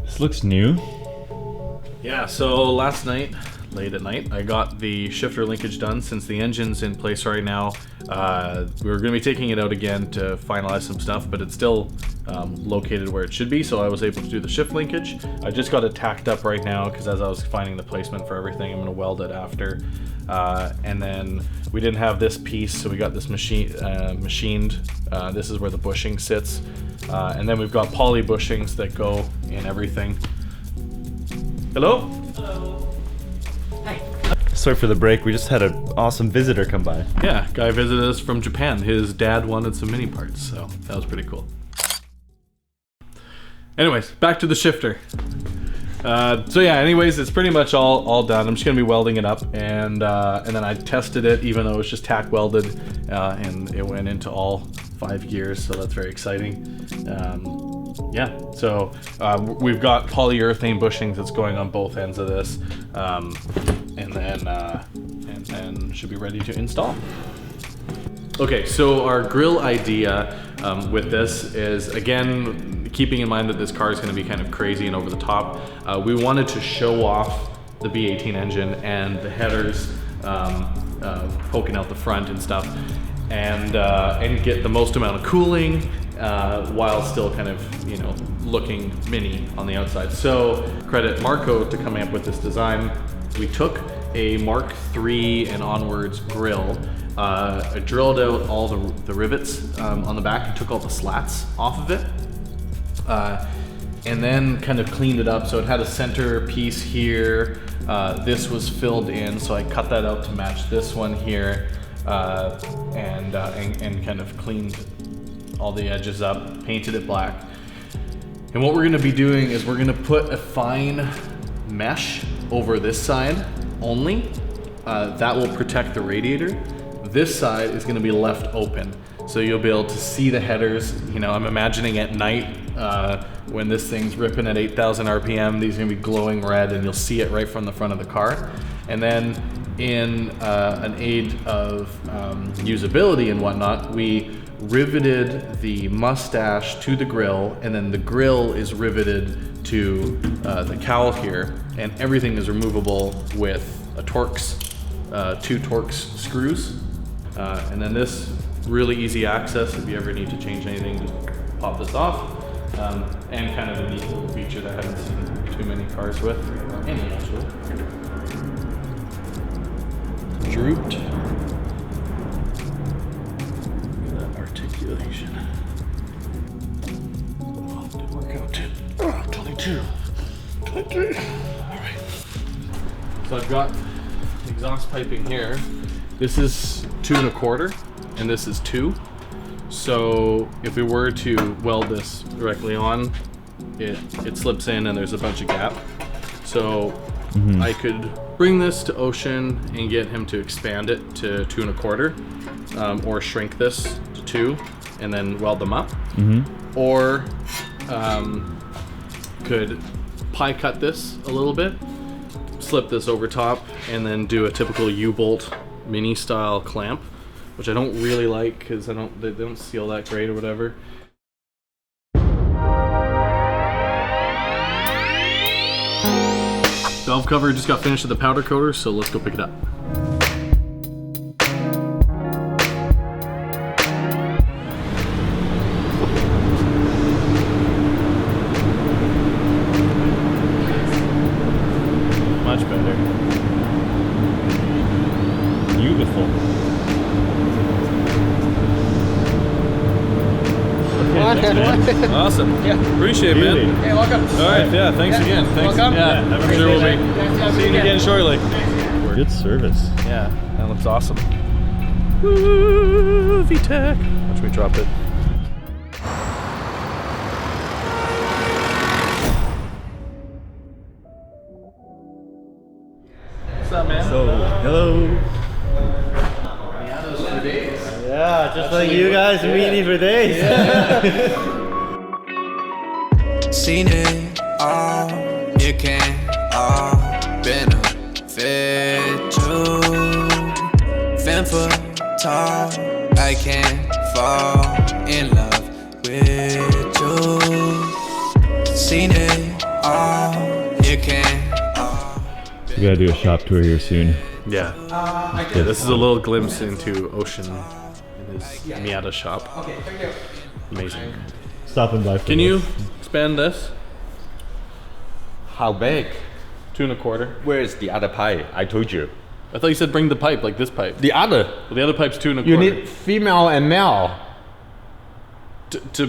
This looks new. Yeah, so last night, late at night, I got the shifter linkage done. Since the engine's in place right now, we're going to be taking it out again to finalize some stuff, but it's still located where it should be, so I was able to do the shift linkage. I just got it tacked up right now because as I was finding the placement for everything, I'm going to weld it after. And then we didn't have this piece, so we got this machined. This is where the bushing sits. And then we've got poly bushings that go in everything. Hello? Hello. Hi. Sorry for the break, we just had an awesome visitor come by. Yeah, guy visited us from Japan. His dad wanted some mini parts, so that was pretty cool. Anyways, back to the shifter. So yeah, anyways, it's pretty much all done. I'm just gonna be welding it up, and then I tested it, even though it was just tack welded, and it went into all 5 gears, so that's very exciting. Yeah, so we've got polyurethane bushings that's going on both ends of this, and then should be ready to install. Okay, so our grill idea with this is, again, keeping in mind that this car is going to be kind of crazy and over the top, we wanted to show off the B18 engine and the headers poking out the front and stuff, and get the most amount of cooling while still kind of, you know, looking mini on the outside. So credit Marco to coming up with this design. We took a Mark III and onwards grill. I drilled out all the rivets on the back and took all the slats off of it, and then kind of cleaned it up. So it had a center piece here. This was filled in, so I cut that out to match this one here, and kind of cleaned all the edges up, painted it black. And what we're going to be doing is we're going to put a fine mesh over this side only. That will protect the radiator. This side is going to be left open, so you'll be able to see the headers. You know, I'm imagining at night when this thing's ripping at 8,000 RPM, these are going to be glowing red, and you'll see it right from the front of the car. And then in an aid of usability and whatnot, we riveted the mustache to the grill, and then the grill is riveted to the cowl here, and everything is removable with a Torx, 2 Torx screws. And then this, really easy access. If you ever need to change anything, just pop this off. And kind of a neat little feature that I haven't seen too many cars with, or any actually. Drooped. Look at that articulation. Oh, didn't work out too. Oh, 22. 23. Alright. So I've got exhaust piping here. This is 2 1/4, and this is 2. So if we were to weld this directly on, it slips in and there's a bunch of gap. So I could bring this to Ocean and get him to expand it to 2 1/4, or shrink this to 2 and then weld them up. Or could pie cut this a little bit, slip this over top, and then do a typical U-bolt mini style clamp, which I don't really like because they don't seal that great or whatever. Valve cover just got finished at the powder coater, so let's go pick it up. Much better. Beautiful. Awesome. Yeah. Appreciate it, man. Hey, welcome. All right. Yeah. Thanks again. Thanks. Welcome. Yeah. I'm sure we'll be seeing you again shortly. Good service. Yeah. That looks awesome. Woo, VTEC. Watch me drop it. What's up, man? So, hello. Mianos for days. Yeah, just like you guys meeting for days. Seen it all, you can't all benefit you. Fend for tall, I can't fall in love with you. Seen it all, you can't. We gotta do a shop tour here soon. Yeah. Yeah, this is a little glimpse into Ocean in his Miata shop. Okay, thank you. Amazing. Stopping by. Can you expand this? How big? 2 1/4. Where is the other pipe? I told you. I thought you said bring the pipe, like this pipe. The other. Well, the other pipe's 2 1/4. You need female and male. to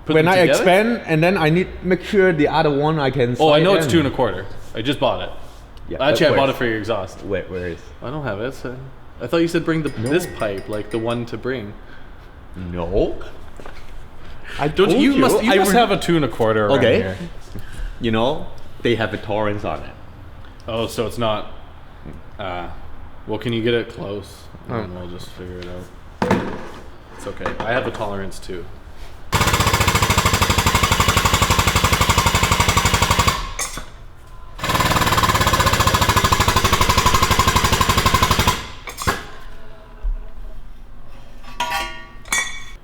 put When them I together? expand, and then I need make sure the other one I can. Oh, I slide know it's in. 2 1/4. I just bought it. Yeah, Actually, I where- bought it for your exhaust. Where is? I don't have it. So I thought you said bring this pipe, like the one to bring. No. I Don't told you must have a 2 1/4 around Okay. here. You know, they have a tolerance on it. Oh, so it's not. Well, can you get it close? And we'll just figure it out. It's okay. I have a tolerance too.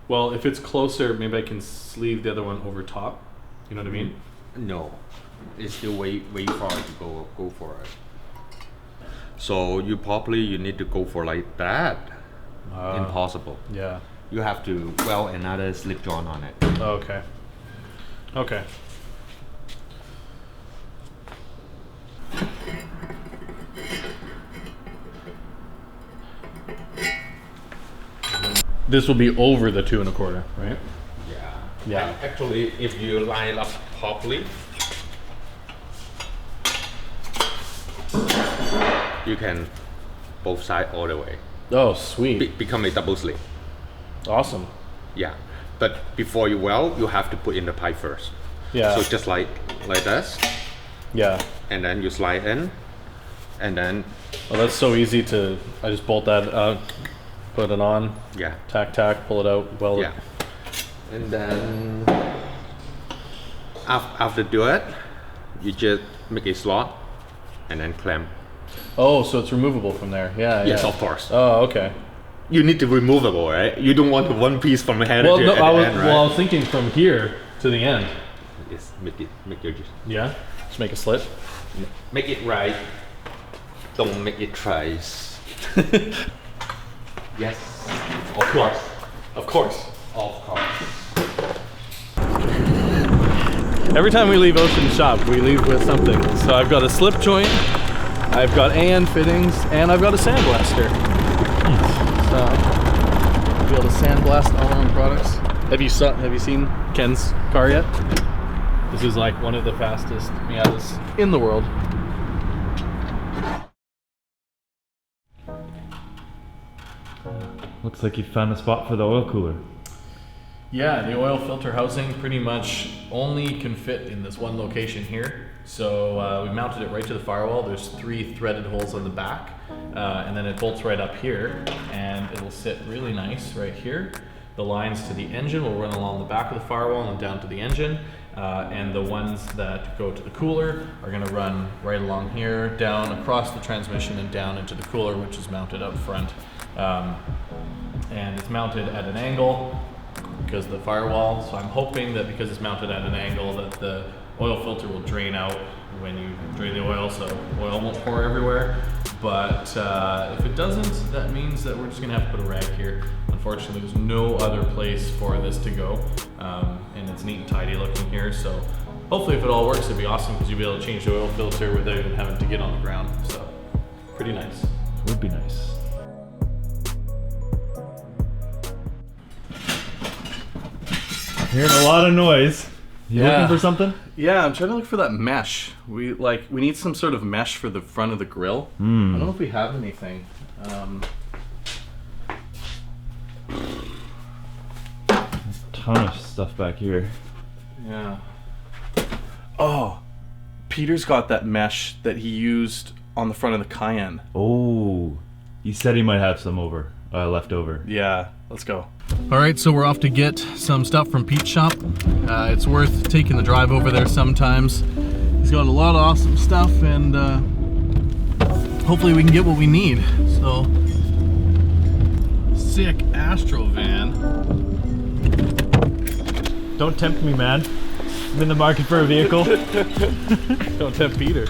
Well, if it's closer, maybe I can sleeve the other one over top. You know what I mean? No, it's still way far to go for it. So you need to go for like that. Impossible. Yeah. You have to weld another slip joint on it. Okay. Okay. This will be over the 2 1/4, right? Yeah. Yeah. And actually, if you line up properly, you can both sides all the way. Oh, sweet. Become a double slip. Awesome. Yeah. But before you weld, you have to put in the pipe first. Yeah. So just like this, Yeah. and then you slide in, and then Oh, that's so easy to. I just bolt that out, put it on, yeah, tack, pull it out, weld yeah, it. and then after do it, you just make a slot, and then clamp. Oh, so it's removable from there. Yeah. Yes, yeah. of course. Oh, okay. You need to removable, right? You don't want one piece from the head Well, to no, the end, right? well, I was thinking from here to the end. Yes, make your Yeah. Just make a slit. make it right. Don't make it twice. Yes, of course, Of course. of course. Every time we leave Ocean Shop, we leave with something. So I've got a slip joint, I've got AN fittings, and I've got a sandblaster. So we'll be able to sandblast all our own products. Have you seen Ken's car yet? This is like one of the fastest Miatas in the world. Looks like you found a spot for the oil cooler. Yeah, the oil filter housing pretty much only can fit in this one location here. So we mounted it right to the firewall. There's 3 threaded holes on the back, and then it bolts right up here, and it'll sit really nice right here. The lines to the engine will run along the back of the firewall and down to the engine, and the ones that go to the cooler are going to run right along here, down across the transmission and down into the cooler, which is mounted up front. And it's mounted at an angle because of the firewall, so I'm hoping that because it's mounted at an angle that the oil filter will drain out when you drain the oil, so oil won't pour everywhere. But if it doesn't, that means that we're just gonna have to put a rag here. Unfortunately, there's no other place for this to go, and it's neat and tidy looking here, so hopefully if it all works, it'd be awesome because you'll be able to change the oil filter without even having to get on the ground, so pretty nice. Would be nice. Hearing a lot of noise. You Yeah. looking for something? Yeah, I'm trying to look for that mesh. We need some sort of mesh for the front of the grill. I don't know if we have anything. Ton of stuff back here. Yeah. Oh, Peter's got that mesh that he used on the front of the Cayenne. Oh, he said he might have some left over. Yeah, let's go. All right, so we're off to get some stuff from Pete's shop. It's worth taking the drive over there sometimes. He's got a lot of awesome stuff, and hopefully we can get what we need. So sick Astro van. Don't tempt me, man. I'm in the market for a vehicle. Don't tempt Peter.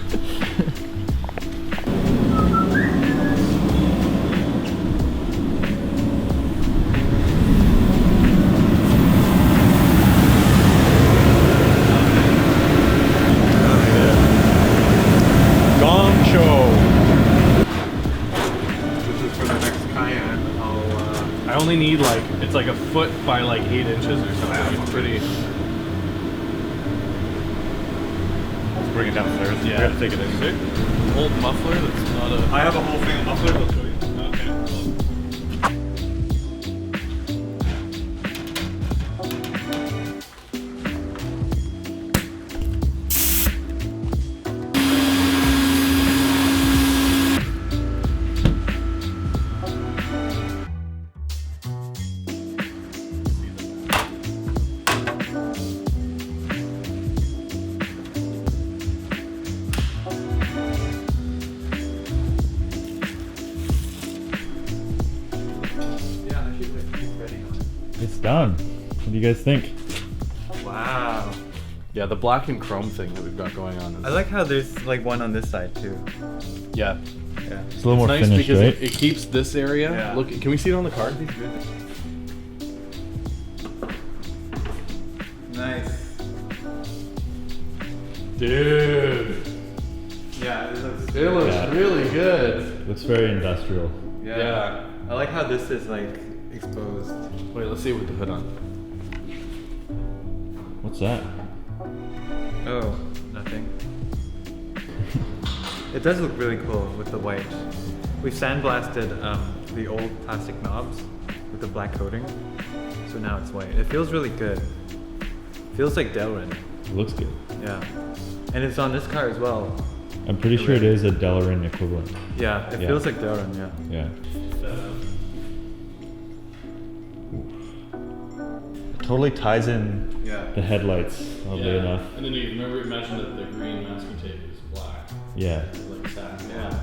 Gong show. This is for the next Cayenne. I only need like, it's like a foot by like 8 inches or something. It's pretty. Let's bring it downstairs. Yeah. We gotta take it in. Sick. Old muffler that's not a. I have a whole thing of mufflers. I'll show you. Okay. It's done. What do you guys think? Wow. Yeah, the black and chrome thing that we've got going on. I like how there's like one on this side too. Yeah. Yeah. It's a little more Nice finished, because right? it keeps this area. Yeah. Look, can we see it on the card? Nice. Dude. Yeah, it looks. It looks Yeah. really good. Looks very industrial. Yeah. I like how this is like exposed. Wait, let's see it with the hood on. What's that? Oh, nothing. It does look really cool with the white. We've sandblasted the old plastic knobs with the black coating, so now it's white. It feels really good. Feels like Delrin. It looks good. Yeah. And it's on this car as well. I'm pretty sure it is a Delrin equivalent. Yeah, it Yeah. feels like Delrin, yeah. Yeah. It totally ties in Yeah. the headlights, oddly enough. And then you imagine that the green masking tape is black. Yeah. Like satin. Yeah.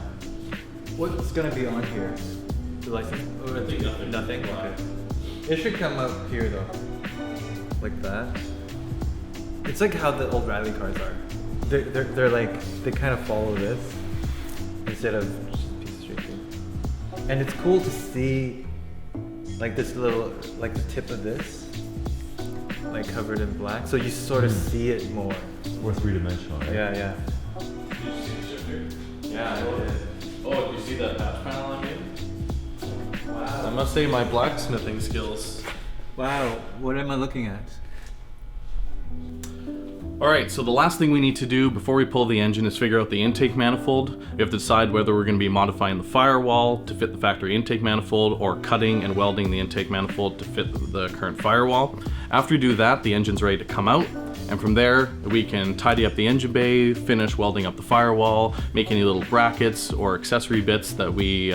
What's gonna be on here? The license? Oh, I think nothing. Nothing? Okay. It should come up here though. Like that. It's like how the old rally cars are. They're like, they kind of follow this instead of just a piece of straight thing. And it's cool to see like this little, like the tip of this, like covered in black. So you sort of see it more. More three-dimensional, right? Yeah, yeah. Did you see the shifter? Yeah, I did. Oh, did you see that patch panel I made? Wow. I must say my blacksmithing skills. Wow, what am I looking at? Alright, so the last thing we need to do before we pull the engine is figure out the intake manifold. We have to decide whether we're going to be modifying the firewall to fit the factory intake manifold or cutting and welding the intake manifold to fit the current firewall. After we do that, the engine's ready to come out, and from there we can tidy up the engine bay, finish welding up the firewall, make any little brackets or accessory bits that we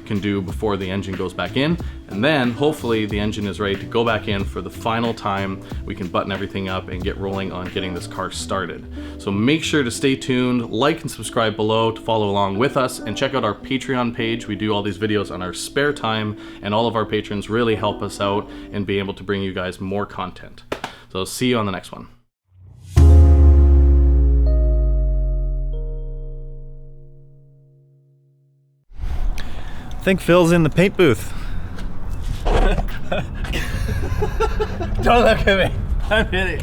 can do before the engine goes back in, and then hopefully the engine is ready to go back in for the final time. We can button everything up and get rolling on getting this car started. So make sure to stay tuned, like and subscribe below to follow along with us, and check out our Patreon page. We do all these videos on our spare time, and all of our patrons really help us out in being able to bring you guys more content. So see you on the next one. I think Phil's in the paint booth. Don't look at me. I'm in it.